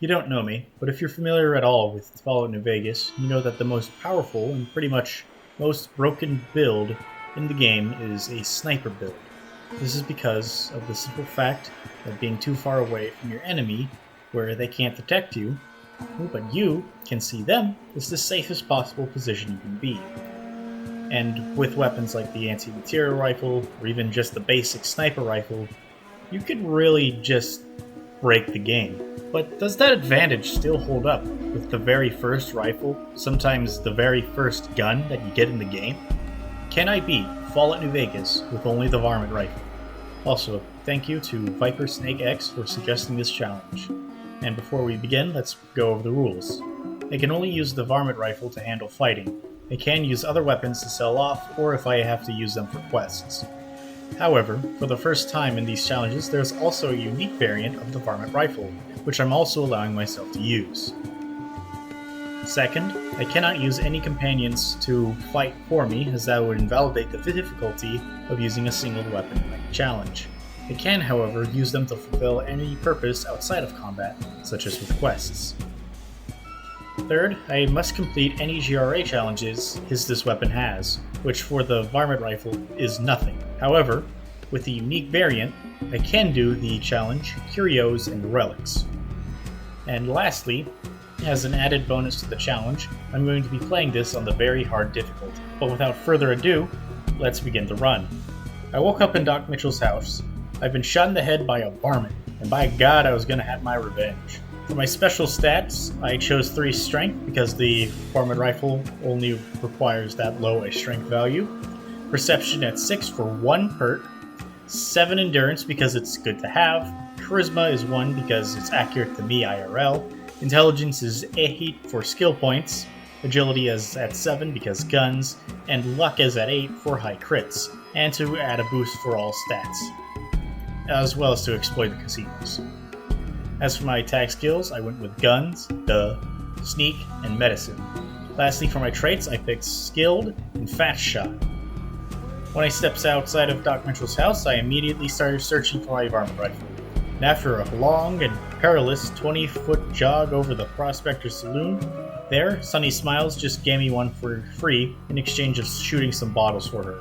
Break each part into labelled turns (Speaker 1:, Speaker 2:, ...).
Speaker 1: You don't know me, but if you're familiar at all with Fallout New Vegas, you know that the most powerful and pretty much most broken build in the game is a sniper build. This is because of the simple fact of being too far away from your enemy where they can't detect you, but you can see them is the safest possible position you can be. And with weapons like the anti-material rifle, or even just the basic sniper rifle, you could really just break the game. But does that advantage still hold up with the very first rifle, sometimes the very first gun that you get in the game? Can I beat Fallout New Vegas with only the Varmint Rifle? Also, thank you to Viper Snake X for suggesting this challenge. And before we begin, let's go over the rules. I can only use the Varmint Rifle to handle fighting. I can use other weapons to sell off, or if I have to use them for quests. However, for the first time in these challenges, there's also a unique variant of the Varmint Rifle, which I'm also allowing myself to use. Second, I cannot use any companions to fight for me, as that would invalidate the difficulty of using a single weapon in the challenge. I can, however, use them to fulfill any purpose outside of combat, such as with quests. Third, I must complete any GRA challenges this weapon has, which for the Varmint Rifle is nothing. However, with the unique variant, I can do the challenge Curios and Relics. And lastly, as an added bonus to the challenge, I'm going to be playing this on the very hard difficulty. But without further ado, let's begin the run. I woke up in Doc Mitchell's house. I've been shot in the head by a varmint, and by God I was going to have my revenge. For my special stats, I chose 3 strength because the Varmint Rifle only requires that low a strength value. Perception at 6 for 1 perk. 7 endurance because it's good to have. Charisma is 1 because it's accurate to me IRL. Intelligence is 8 for skill points. Agility is at 7 because guns. And luck is at 8 for high crits. And to add a boost for all stats, as well as to exploit the casinos. As for my attack skills, I went with guns, sneak, and medicine. Lastly, for my traits, I picked skilled and fast shot. When I stepped outside of Doc Mitchell's house, I immediately started searching for my Varmint Rifle. And after a long and perilous 20-foot jog over the Prospector Saloon, there, Sunny Smiles just gave me one for free in exchange of shooting some bottles for her.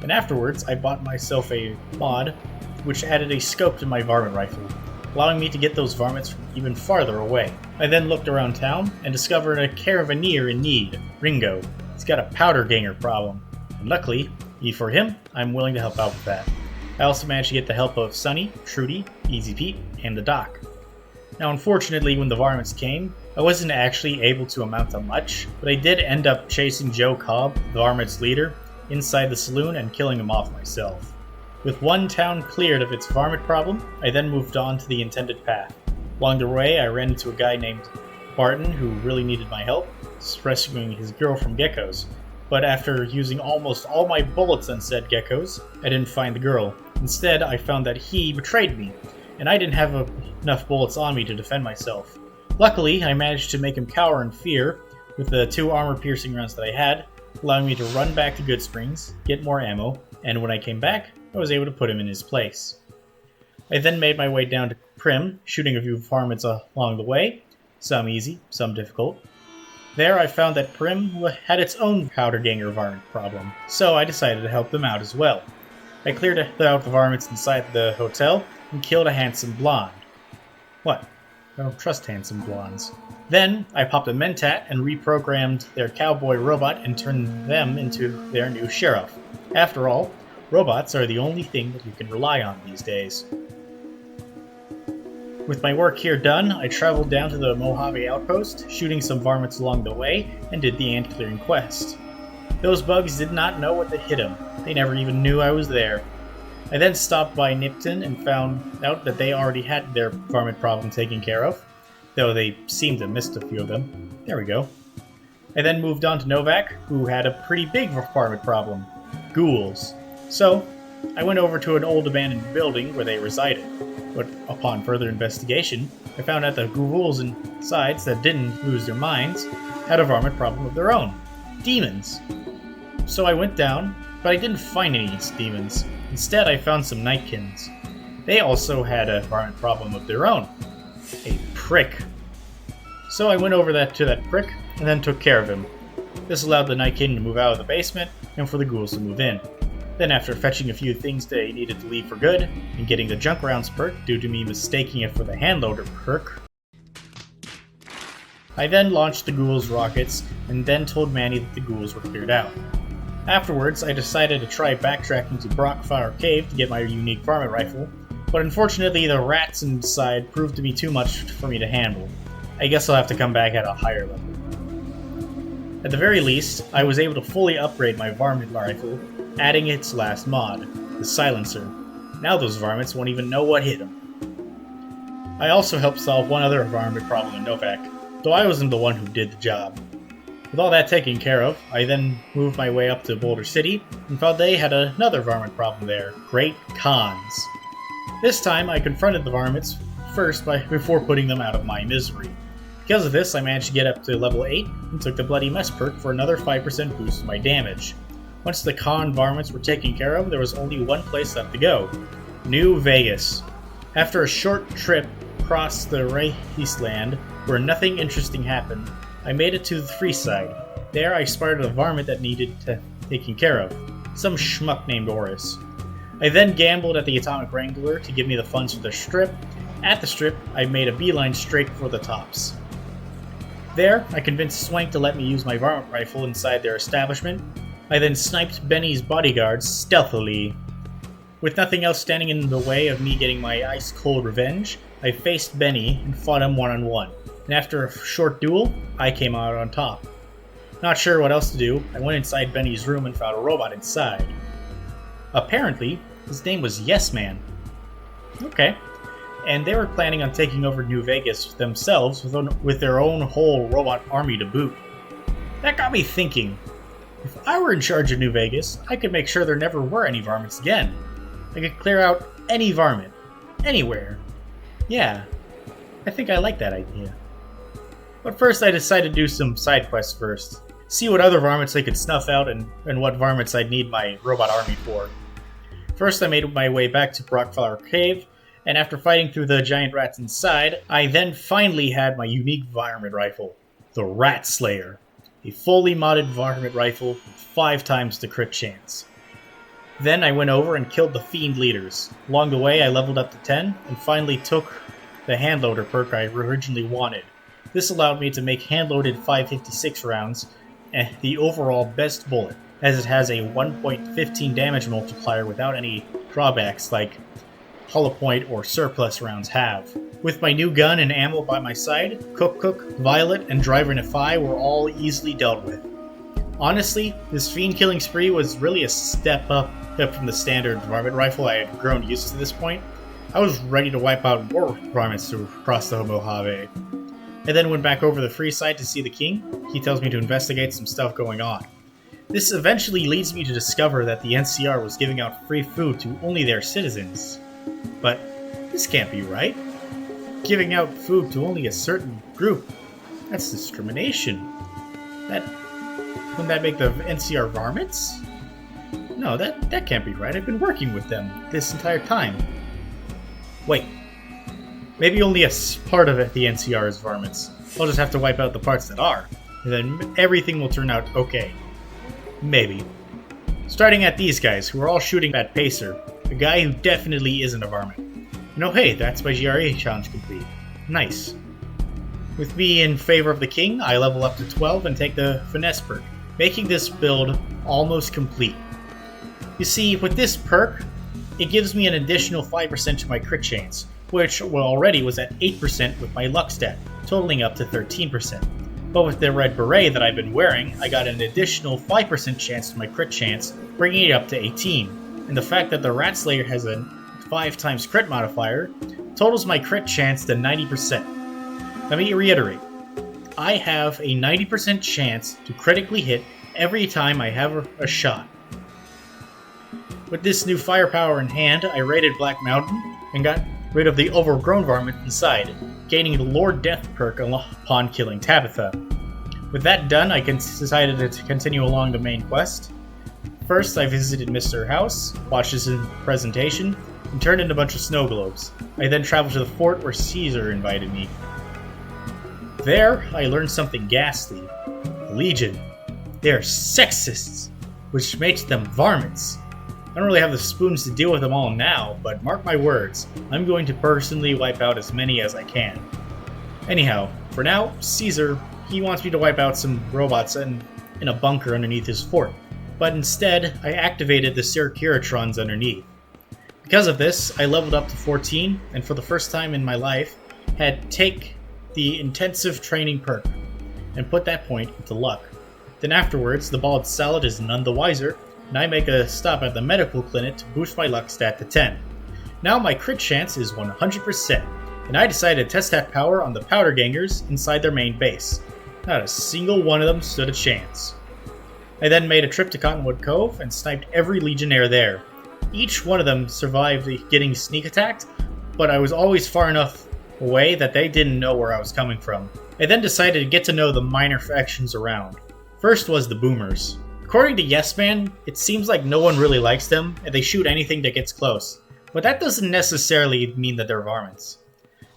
Speaker 1: And afterwards, I bought myself a mod, which added a scope to my Varmint Rifle, allowing me to get those varmints from even farther away. I then looked around town and discovered a caravaneer in need, Ringo. He's got a powder ganger problem, and luckily, for him, I'm willing to help out with that. I also managed to get the help of Sunny, Trudy, Easy Pete, and the Doc. Now unfortunately, when the varmints came, I wasn't actually able to amount to much, but I did end up chasing Joe Cobb, the varmints leader, inside the saloon and killing him off myself. With one town cleared of its varmint problem, I then moved on to the intended path. Along the way, I ran into a guy named Barton who really needed my help, rescuing his girl from geckos. But after using almost all my bullets on said geckos, I didn't find the girl. Instead, I found that he betrayed me, and I didn't have enough bullets on me to defend myself. Luckily, I managed to make him cower in fear with the 2 armor-piercing rounds that I had, allowing me to run back to Goodsprings, get more ammo, and when I came back, I was able to put him in his place. I then made my way down to Primm, shooting a few varmints along the way, some easy, some difficult. There I found that Primm had its own powder ganger varmint problem, so I decided to help them out as well. I cleared out the varmints inside the hotel and killed a handsome blonde. What? I don't trust handsome blondes. Then I popped a Mentat and reprogrammed their cowboy robot and turned them into their new sheriff. After all, robots are the only thing that you can rely on these days. With my work here done, I traveled down to the Mojave outpost, shooting some varmints along the way, and did the ant clearing quest. Those bugs did not know what to hit them. They never even knew I was there. I then stopped by Nipton and found out that they already had their varmint problem taken care of, though they seemed to have missed a few of them. There we go. I then moved on to Novac, who had a pretty big varmint problem. Ghouls. So, I went over to an old abandoned building where they resided, but upon further investigation, I found out that ghouls inside that didn't lose their minds had a varmint problem of their own. Demons. So I went down, but I didn't find any demons. Instead, I found some Nightkins. They also had a varmint problem of their own. A prick. So I went over to that prick and then took care of him. This allowed the Night King to move out of the basement and for the ghouls to move in. Then after fetching a few things they needed to leave for good, and getting the junk rounds perk due to me mistaking it for the handloader perk, I then launched the ghouls' rockets and then told Manny that the ghouls were cleared out. Afterwards, I decided to try backtracking to Brockfire Cave to get my unique Varmint Rifle, but unfortunately the rats inside proved to be too much for me to handle. I guess I'll have to come back at a higher level. At the very least, I was able to fully upgrade my Varmint Rifle, adding its last mod, the Silencer. Now those varmints won't even know what hit them. I also helped solve one other varmint problem in Novac, though I wasn't the one who did the job. With all that taken care of, I then moved my way up to Boulder City and found they had another varmint problem there, Great Cons. This time I confronted the varmints first before putting them out of my misery. Because of this, I managed to get up to level 8 and took the Bloody Mess perk for another 5% boost to my damage. Once the con varmints were taken care of, there was only one place left to go: New Vegas. After a short trip across the wasteland where nothing interesting happened, I made it to the free side. There I spotted a varmint that needed taking care of, some schmuck named Oris. I then gambled at the Atomic Wrangler to give me the funds for the strip. At the strip, I made a beeline straight for the tops. There, I convinced Swank to let me use my Varmint Rifle inside their establishment. I then sniped Benny's bodyguards stealthily. With nothing else standing in the way of me getting my ice-cold revenge, I faced Benny and fought him one-on-one, and after a short duel, I came out on top. Not sure what else to do, I went inside Benny's room and found a robot inside. Apparently, his name was Yes Man. Okay. And they were planning on taking over New Vegas themselves with their own whole robot army to boot. That got me thinking. If I were in charge of New Vegas, I could make sure there never were any varmints again. I could clear out any varmint. Anywhere. Yeah, I think I like that idea. But first I decided to do some side quests first. See what other varmints I could snuff out and what varmints I'd need my robot army for. First I made my way back to Brockfire Cave, and after fighting through the giant rats inside, I then finally had my unique Varmint Rifle, the Ratslayer. A fully modded Varmint Rifle with 5 times the crit chance. Then I went over and killed the Fiend leaders. Along the way I leveled up to 10, and finally took the handloader perk I originally wanted. This allowed me to make hand-loaded 5.56 rounds and the overall best bullet, as it has a 1.15 damage multiplier without any drawbacks like hollow point or surplus rounds have. With my new gun and ammo by my side, Cook, Violet, and Driver Nefai were all easily dealt with. Honestly, this fiend killing spree was really a step up from the standard Varmint Rifle I had grown used to this point. I was ready to wipe out more varmints across the Mojave. I then went back over the free side to see the king. He tells me to investigate some stuff going on. This eventually leads me to discover that the NCR was giving out free food to only their citizens. But this can't be right. Giving out food to only a certain group, that's discrimination. Wouldn't that make the NCR varmints? No, that can't be right. I've been working with them this entire time. Wait. Maybe only a part of the NCR is varmints. I'll just have to wipe out the parts that are, and then everything will turn out okay. Maybe. Starting at these guys, who are all shooting at Pacer, a guy who definitely isn't a varmint. Hey, that's my GRE challenge complete. Nice. With me in favor of the king, I level up to 12 and take the finesse perk, making this build almost complete. You see, with this perk, it gives me an additional 5% to my crit chance, which already was at 8% with my luck stat, totaling up to 13%. But with the red beret that I've been wearing, I got an additional 5% chance to my crit chance, bringing it up to 18. And the fact that the Ratslayer has a 5 times crit modifier totals my crit chance to 90%. Let me reiterate. I have a 90% chance to critically hit every time I have a shot. With this new firepower in hand, I raided Black Mountain and got rid of the overgrown varmint inside, gaining the Lord Death perk upon killing Tabitha. With that done, I decided to continue along the main quest. First, I visited Mr. House, watched his presentation, and turned in a bunch of snow globes. I then traveled to the fort where Caesar invited me. There, I learned something ghastly. The Legion. They are sexists, which makes them varmints. I don't really have the spoons to deal with them all now, but mark my words, I'm going to personally wipe out as many as I can. Anyhow, for now, Caesar, he wants me to wipe out some robots in a bunker underneath his fort. But instead, I activated the Circuratrons underneath. Because of this, I leveled up to 14, and for the first time in my life, had take the intensive training perk, and put that point into luck. Then afterwards, the bald salad is none the wiser, and I make a stop at the medical clinic to boost my luck stat to 10. Now my crit chance is 100%, and I decided to test that power on the powder gangers inside their main base. Not a single one of them stood a chance. I then made a trip to Cottonwood Cove and sniped every legionnaire there. Each one of them survived getting sneak attacked, but I was always far enough away that they didn't know where I was coming from. I then decided to get to know the minor factions around. First was the Boomers. According to Yes Man, it seems like no one really likes them, and they shoot anything that gets close. But that doesn't necessarily mean that they're varmints.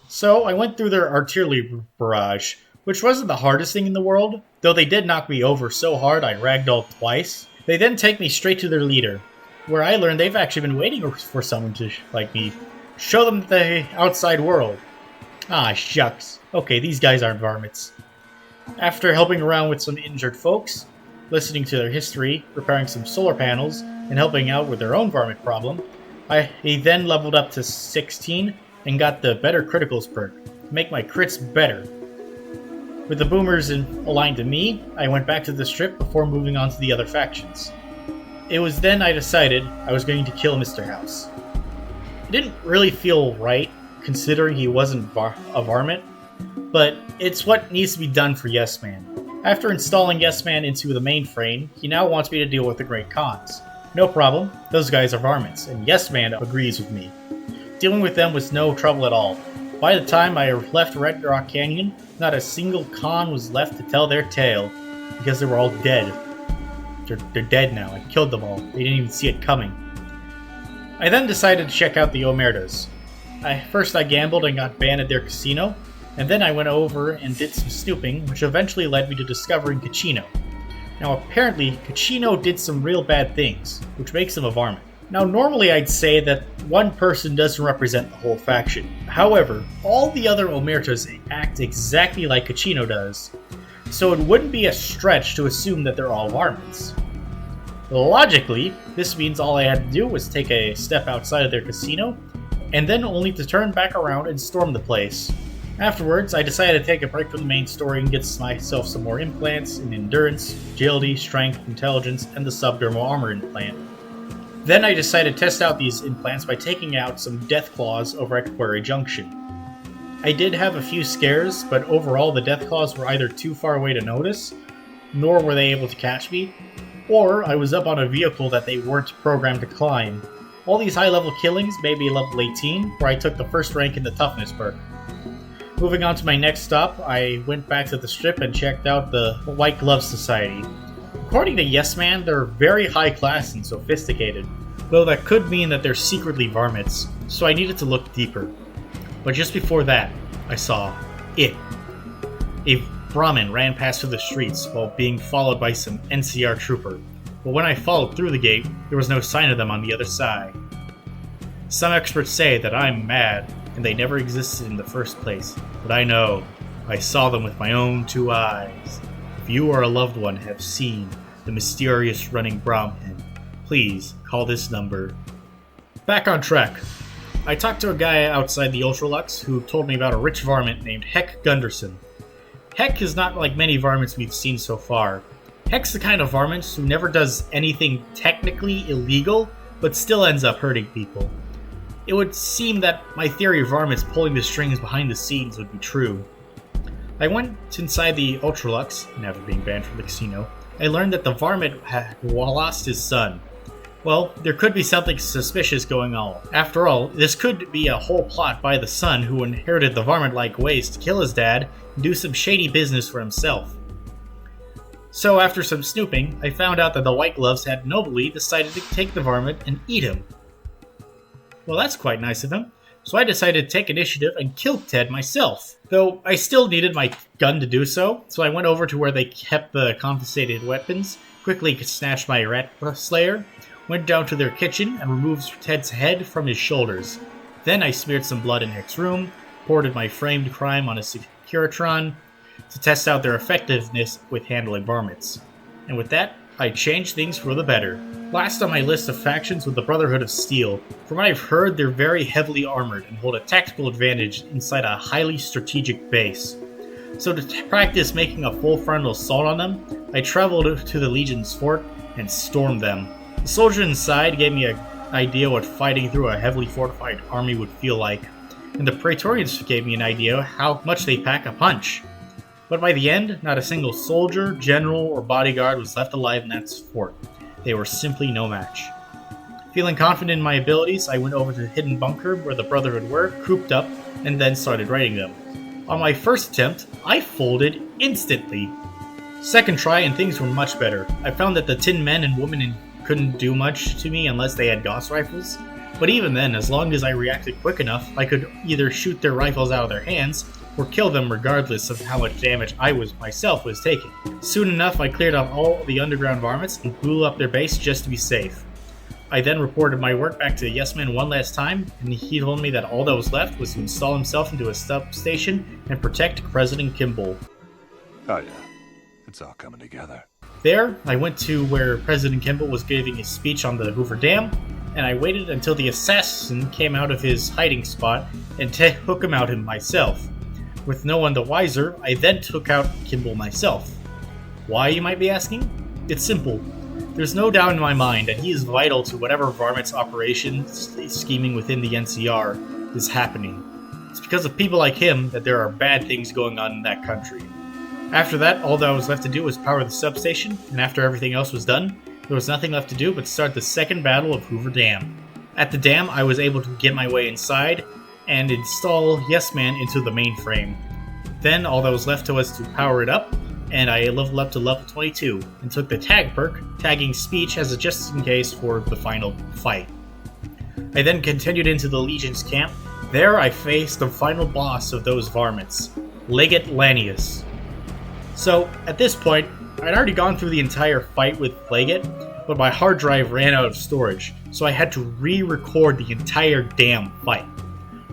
Speaker 1: So I went through their artillery barrage, which wasn't the hardest thing in the world, though they did knock me over so hard I ragdolled twice. They then take me straight to their leader, where I learned they've actually been waiting for someone to, like me, show them the outside world. Ah, shucks. Okay, these guys aren't varmints. After helping around with some injured folks, listening to their history, repairing some solar panels, and helping out with their own varmint problem, I then leveled up to 16 and got the Better Criticals perk to make my crits better. With the Boomers aligned to me, I went back to the strip before moving on to the other factions. It was then I decided I was going to kill Mr. House. It didn't really feel right, considering he wasn't a varmint, but it's what needs to be done for Yes Man. After installing Yes Man into the mainframe, he now wants me to deal with the Great Khans. No problem, those guys are varmints, and Yes Man agrees with me. Dealing with them was no trouble at all. By the time I left Red Rock Canyon, not a single Khan was left to tell their tale, because they were all dead. They're dead now, I killed them all, they didn't even see it coming. I then decided to check out the Omertas. First I gambled and got banned at their casino, and then I went over and did some snooping, which eventually led me to discovering Caccino. Now apparently, Caccino did some real bad things, which makes him a varmint. Now normally I'd say that one person doesn't represent the whole faction. However, all the other Omertas act exactly like Caccino does, so it wouldn't be a stretch to assume that they're all varmints. Logically, this means all I had to do was take a step outside of their casino, and then only to turn back around and storm the place. Afterwards, I decided to take a break from the main story and get myself some more implants in endurance, agility, strength, intelligence, and the subdermal armor implant. Then I decided to test out these implants by taking out some death claws over at Quarry Junction. I did have a few scares, but overall the death claws were either too far away to notice, nor were they able to catch me, or I was up on a vehicle that they weren't programmed to climb. All these high-level killings made me level 18, where I took the first rank in the toughness perk. Moving on to my next stop, I went back to the strip and checked out the White Glove Society. According to Yes Man, they're very high class and sophisticated, though that could mean that they're secretly varmints, so I needed to look deeper. But just before that, I saw it. A Brahmin ran past through the streets while being followed by some NCR trooper, but when I followed through the gate, there was no sign of them on the other side. Some experts say that I'm mad, and they never existed in the first place, but I know. I saw them with my own 2 eyes. If you or a loved one have seen the mysterious running Brahmin, please call this number. Back on track. I talked to a guy outside the Ultralux who told me about a rich varmint named Heck Gunderson. Heck is not like many varmints we've seen so far. Heck's the kind of varmint who never does anything technically illegal, but still ends up hurting people. It would seem that my theory of varmints pulling the strings behind the scenes would be true. I went inside the Ultralux, never being banned from the casino. I learned that the varmint had lost his son. Well, there could be something suspicious going on. After all, this could be a whole plot by the son who inherited the varmint-like ways to kill his dad and do some shady business for himself. So after some snooping, I found out that the White Gloves had nobly decided to take the varmint and eat him. Well, that's quite nice of him. So I decided to take initiative and kill Ted myself. Though I still needed my gun to do so I went over to where they kept the confiscated weapons, quickly snatched my Ratslayer, went down to their kitchen and removed Ted's head from his shoulders. Then I smeared some blood in Nick's room, ported my framed crime on a Securitron to test out their effectiveness with handling varmints. And with that, I changed things for the better. Last on my list of factions was the Brotherhood of Steel. From what I've heard, they're very heavily armored and hold a tactical advantage inside a highly strategic base. So to practice making a full frontal assault on them, I traveled to the Legion's fort and stormed them. The soldier inside gave me an idea what fighting through a heavily fortified army would feel like, and the Praetorians gave me an idea how much they pack a punch. But by the end, not a single soldier, general, or bodyguard was left alive in that fort. They were simply no match. Feeling confident in my abilities, I went over to the hidden bunker where the Brotherhood were, cooped up, and then started writing them. On my first attempt, I folded instantly. Second try and things were much better. I found that the tin men and women couldn't do much to me unless they had Gauss rifles, but even then, as long as I reacted quick enough, I could either shoot their rifles out of their hands, or kill them regardless of how much damage I myself was taking. Soon enough, I cleared out all the underground varmints and blew up their base just to be safe. I then reported my work back to the Yes Man one last time, and he told me that all that was left was to install himself into a substation and protect President Kimball.
Speaker 2: Oh yeah, it's all coming together.
Speaker 1: There, I went to where President Kimball was giving his speech on the Hoover Dam, and I waited until the assassin came out of his hiding spot and took him out myself. With no one the wiser, I then took out Kimball myself. Why, you might be asking? It's simple. There's no doubt in my mind that he is vital to whatever Varmint's operation scheming within the NCR is happening. It's because of people like him that there are bad things going on in that country. After that, all that was left to do was power the substation, and after everything else was done, there was nothing left to do but start the second battle of Hoover Dam. At the dam, I was able to get my way inside and install Yes Man into the mainframe. Then all that was left was to power it up, and I leveled up to level 22 and took the tag perk, tagging speech as a just in case for the final fight. I then continued into the Legion's camp. There I faced the final boss of those varmints, Legate Lanius. So at this point, I'd already gone through the entire fight with Legate, but my hard drive ran out of storage, so I had to re-record the entire damn fight.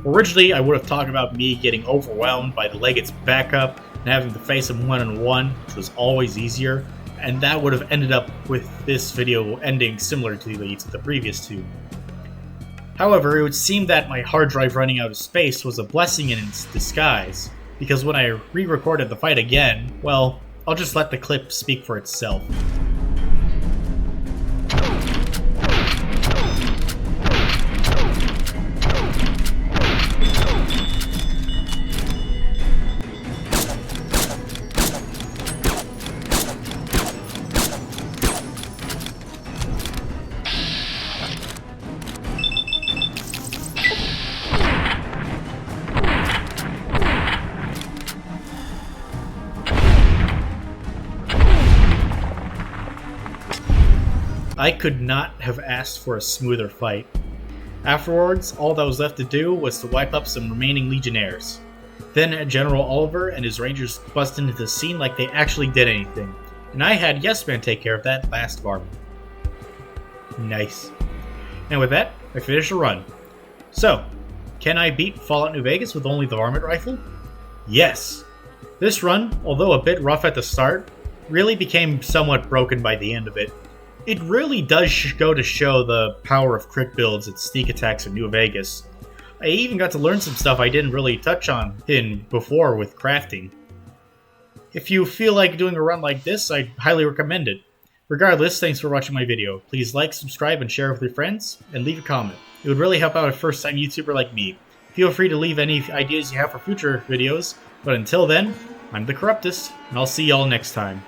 Speaker 1: Originally, I would have talked about me getting overwhelmed by the Legate's backup and having to face him one-on-one, which was always easier, and that would have ended up with this video ending similar to the previous two. However, it would seem that my hard drive running out of space was a blessing in its disguise, because when I re-recorded the fight again, well, I'll just let the clip speak for itself. I could not have asked for a smoother fight. Afterwards, all that was left to do was to wipe up some remaining Legionnaires. Then General Oliver and his Rangers busted into the scene like they actually did anything, and I had Yes Man take care of that last Varmint. Nice. And with that, I finished the run. So, can I beat Fallout New Vegas with only the Varmint Rifle? Yes! This run, although a bit rough at the start, really became somewhat broken by the end of it. It really does go to show the power of crit builds and sneak attacks in New Vegas. I even got to learn some stuff I didn't really touch on before with crafting. If you feel like doing a run like this, I highly recommend it. Regardless, thanks for watching my video. Please like, subscribe, and share with your friends, and leave a comment. It would really help out a first-time YouTuber like me. Feel free to leave any ideas you have for future videos, but until then, I'm the Corruptest, and I'll see y'all next time.